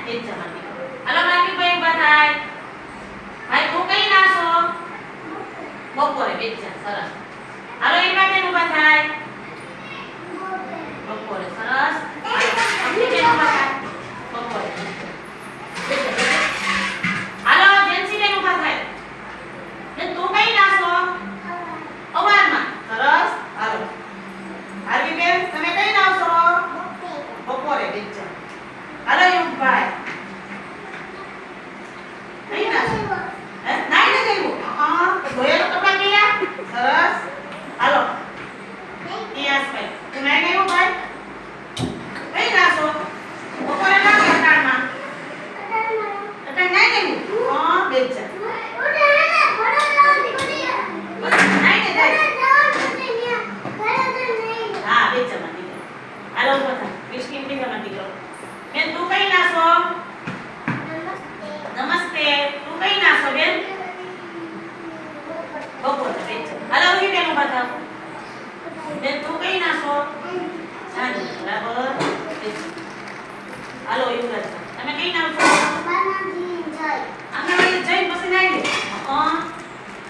બેચમાંથી. હાલો રાકીભાઈ ઊભા થાય. ભાઈ તું કઈ નાસો? બપોરે બેચા. સરસ. હાલો ઈમાબેન ઊભા થાય. બપોરે. સરસ. અમથીબેન ઊભા થાય. બપોરે. હાલો જેન્સીબેન ઊભા થાય. ને તું કઈ નાસો? અવારમાં. સરસ. હાલો હાર્વીબેન તમે કઈ નાસો? બપોરે બેચા. હાલો યુગભાઈ કઈ નાસો? હે નાઈ ને ગયું? હા તો ધોયેલા કપડા ક્યાં? સરસ. હાલો ઈયાસભાઈ તું નાઈ ગયો ભાઈ? કઈ નાસો? બપોરે ના કટાળમાં કટાળ નાઈ ગયું? હા બેચા. નાઈ ને જાય. હા બેચામાં દીકરો. હાલો ઉભો થા. બિસ્કિટ દીકરામાં દીકરો. બેન તું કઈ નાસો? નમસ્તે. તું કઈ નાસો બેન? બપોરે બેચા. હાલો ઉભી બેન ઉભા થાવ. બેન તું કઈ નાસો? સાંજ. બરાબર. બેચા. હાલો યુવરાજ તમે કઈ નાસો? આંગણવાડી જઈને પછી નાઈ લે.